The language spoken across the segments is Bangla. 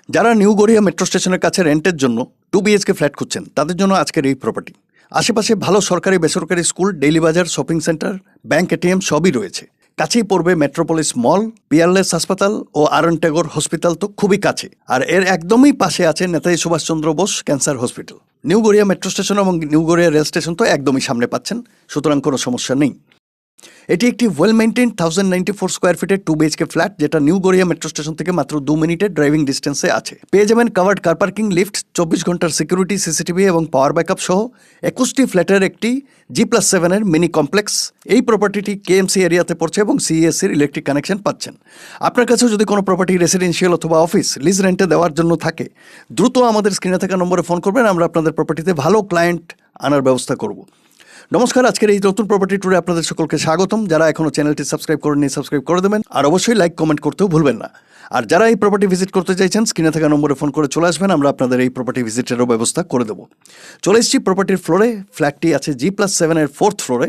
যারা নিউ গড়িয়া মেট্রো স্টেশনের কাছে রেন্টের জন্য 2 BHK ফ্ল্যাট খুঁজছেন তাদের জন্য আজকের এই প্রপার্টি। আশেপাশে ভালো সরকারি বেসরকারি স্কুল, ডেইলি বাজার, শপিং সেন্টার, ব্যাংক, এটিএম সবই রয়েছে। কাছেই পড়বে মেট্রোপলিস মল, পিয়ারলেস হাসপাতাল ও আরএন ট্যাগর হসপিটাল তো খুবই কাছে। আর এর একদমই পাশে আছে Netaji Subhash Chandra Bose cancer hospital. New Garia metro station এবং নিউ গড়িয়া রেল স্টেশন তো একদমই সামনে পাচ্ছেন, সুতরাং কোনো সমস্যা নেই। এটি একটি ওয়েল মেইনটেইন 1094 স্কোয়ার ফিটের 2 BHK ফ্ল্যাট, যেটা নিউ গড়িয়া মেট্রো স্টেশন থেকে মাত্র 2 মিনিটের ড্রাইভিং ডিস্টেন্সে আছে। পেয়ে যাবেন কাভার্ড কার পার্কিং, লিফট, 24 ঘন্টার সিকিউরিটি, সিসিটিভি এবং পাওয়ার ব্যাকআপ সহ 21টি ফ্ল্যাটের একটি G+7 এর মিনি কমপ্লেক্স। এই প্রপার্টিটি কেএমসি এরিয়াতে পড়ছে এবং সিইএসসির ইলেকট্রিক কানেকশন পাচ্ছেন। আপনার কাছেও যদি কোনো প্রপার্টি রেসিডেন্সিয়াল অথবা অফিস লিজ রেন্টে দেওয়ার জন্য থাকে, দ্রুত আমাদের স্ক্রিনে থাকা নম্বরে ফোন করবেন, আমরা আপনাদের প্রপার্টিতে ভালো ক্লায়েন্ট আনার ব্যবস্থা করব। নমস্কার, আজকের এই নতুন প্রপার্টি ট্যুরে আপনাদের সকলকে স্বাগতম। যারা এখনও চ্যানেলটি সাবস্ক্রাইব করেননি, সাবস্ক্রাইব করে দেবেন, আর অবশ্যই লাইক কমেন্ট করতেও ভুলবেন না। আর যারা এই প্রপার্টি ভিজিট করতে চাইছেন, স্ক্রিনে থাকা নম্বরে ফোন করে চলে আসবেন, আমরা আপনাদের এই প্রপার্টি ভিজিটেরও ব্যবস্থা করে দেবো। চলে এসেছি প্রপার্টির ফ্লোরে। ফ্ল্যাটটি আছে G+7 এর 4th ফ্লোরে।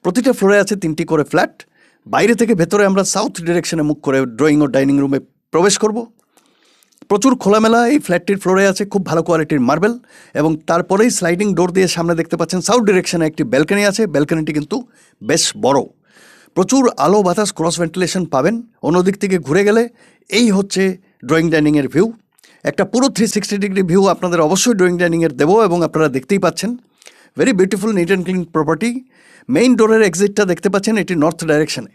প্রতিটা ফ্লোরে আছে 3টি করে ফ্ল্যাট। বাইরে থেকে ভেতরে আমরা সাউথ ডিরেকশনে মুখ করে ড্রয়িং ও ডাইনিং রুমে প্রবেশ করব। প্রচুর খোলামেলা এই ফ্ল্যাটটির ফ্লোরে আছে খুব ভালো কোয়ালিটির মার্বেল, এবং তারপরেই স্লাইডিং ডোর দিয়ে সামনে দেখতে পাচ্ছেন সাউথ ডিরেকশনে একটি ব্যালকনি আছে। ব্যালকনিটি কিন্তু বেশ বড়, প্রচুর আলো বাতাস ক্রস ভেন্টিলেশন পাবেন। অন্যদিক থেকে ঘুরে গেলে এই হচ্ছে ড্রয়িং ডাইনিংয়ের ভিউ। একটা পুরো 360 ডিগ্রি ভিউ আপনাদের অবশ্যই ড্রয়িং ডাইনিংয়ের দেবো, এবং আপনারা দেখতেই পাচ্ছেন very beautiful neat and clean property. Main ডোরের এক্সিটটা দেখতে পাচ্ছেন, এটি নর্থ ডাইরেকশনে।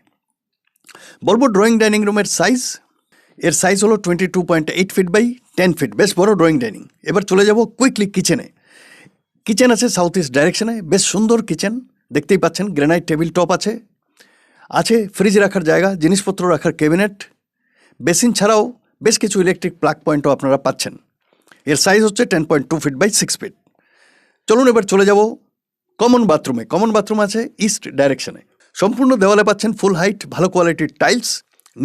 বলবো ড্রয়িং ডাইনিং রুমের সাইজ, এর সাইজ হলো 22.8 ফিট বাই 10 ফিট, বেশ বড় ড্রয়িং ডাইনিং। এবার চলে যাব কুইকলি কিচেনে। কিচেন আছে সাউথ ইস্ট ডাইরেকশনে, বেশ সুন্দর কিচেন, দেখতেই পাচ্ছেন। গ্রেনাইট টেবিল টপ আছে, আছে ফ্রিজ রাখার জায়গা, জিনিসপত্র রাখার ক্যাবিনেট, বেসিন ছাড়াও বেশ কিছু ইলেকট্রিক প্লাগ পয়েন্টও আপনারা পাচ্ছেন। এর সাইজ হচ্ছে 10.2 ফিট বাই 6 ফিট। চলুন এবার চলে যাব কমন বাথরুমে। কমন বাথরুম আছে ইস্ট ডাইরেকশনে। সম্পূর্ণ দেওয়ালে পাচ্ছেন ফুল হাইট ভালো কোয়ালিটির tiles.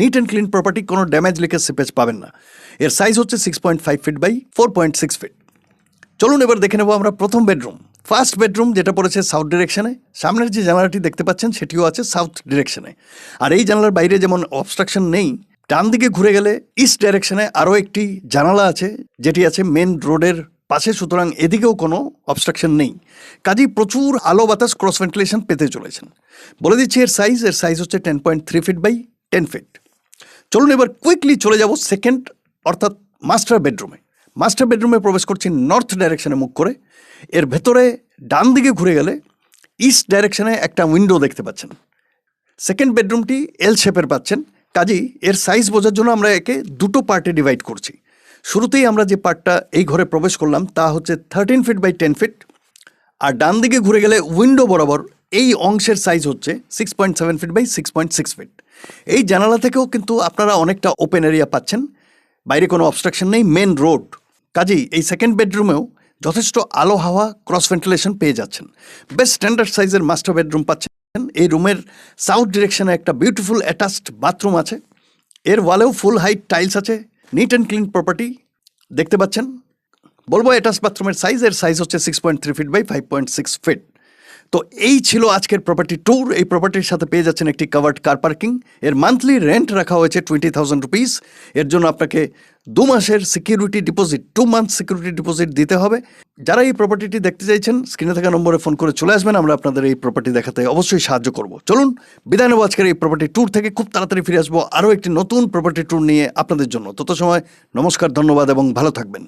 NEET and clean property, কোনো ড্যামেজ লিকেজ সিপেজ পাবেন না। এর সাইজ হচ্ছে 6.5 ফিট বাই 4.6 ফিট। চলুন এবার দেখে নেব আমরা প্রথম বেডরুম। ফার্স্ট বেডরুম যেটা পড়েছে সাউথ ডিরেকশনে। সামনের যে জানালাটি দেখতে পাচ্ছেন সেটিও আছে সাউথ ডিরেকশনে। আর এই জানালার বাইরে যেমন অবস্ট্রাকশন নেই, ডান দিকে ঘুরে গেলে ইস্ট ডাইরেকশনে আরও একটি জানালা আছে, যেটি আছে মেন রোডের পাশে, সুতরাং এদিকেও কোনো অবস্ট্রাকশন নেই। কাজেই প্রচুর আলো বাতাস ক্রস ভেন্টিলেশন পেতে চলেছেন। বলে দিচ্ছি এর সাইজ হচ্ছে 10.3 ফিট বাই 10 ফিট। চলুন এবার কুইকলি চলে যাব সেকেন্ড অর্থাৎ মাস্টার বেডরুমে। মাস্টার বেডরুমে প্রবেশ করছি নর্থ ডাইরেকশনে মুখ করে। এর ভেতরে ডান দিকে ঘুরে গেলে ইস্ট ডাইরেকশনে একটা উইন্ডো দেখতে পাচ্ছেন। সেকেন্ড বেডরুমটি এল শেপের পাচ্ছেন। কাজেই এর সাইজ বোঝার জন্য আমরা একে দুটো পার্টে ডিভাইড করছি। শুরুতেই আমরা যে পার্টটা এই ঘরে প্রবেশ করলাম তা হচ্ছে 13 ফিট বাই 10 ফিট, আর ডান দিকে ঘুরে গেলে উইন্ডো বরাবর এই অংশের সাইজ হচ্ছে 6.7 ফিট বাই 6.6 ফিট। এই জানালা থেকেও কিন্তু আপনারা অনেকটা ওপেন এরিয়া পাচ্ছেন, বাইরে কোনো অবস্ট্রাকশন নেই, মেন রোড। কাজেই এই সেকেন্ড বেডরুমেও যথেষ্ট আলো হাওয়া ক্রস ভেন্টিলেশন পেয়ে যাচ্ছেন। বেশ স্ট্যান্ডার্ড সাইজের মাস্টার বেডরুম পাচ্ছেন। এই রুমের সাউথ ডিরেকশনে একটা বিউটিফুল অ্যাটাচড বাথরুম আছে। এর ওয়ালেও ফুল হাইট টাইলস আছে। নিট অ্যান্ড ক্লিন প্রপার্টি দেখতে পাচ্ছেন। বলবো অ্যাটাচ বাথরুমের সাইজ হচ্ছে 6.3 ফিট বাই 5.6 ফিট। তো এই ছিল আজকের প্রপার্টি ট্যুর। এই প্রপার্টির সাথে পেয়ে যাচ্ছেন একটি কাভার্ড কার পার্কিং। এর মান্থলি রেন্ট রাখা হয়েছে 20,000 রুপিস। এর জন্য আপনাকে 2 মাসের security deposit, 2 month security deposit দিতে হবে। যারা এই প্রপার্টিটি দেখতে চাইছেন, স্ক্রিনে থাকা নম্বরে ফোন করে চলে আসবেন, আমরা আপনাদের এই প্রপার্টি দেখাতে অবশ্যই সাহায্য করব। চলুন বিদায় নেব আজকের এই প্রপার্টি ট্যুর থেকে। খুব তাড়াতাড়ি ফিরে আসবো আরও একটি নতুন প্রপার্টি ট্যুর নিয়ে আপনাদের জন্য। তত সময় নমস্কার, ধন্যবাদ এবং ভালো থাকবেন।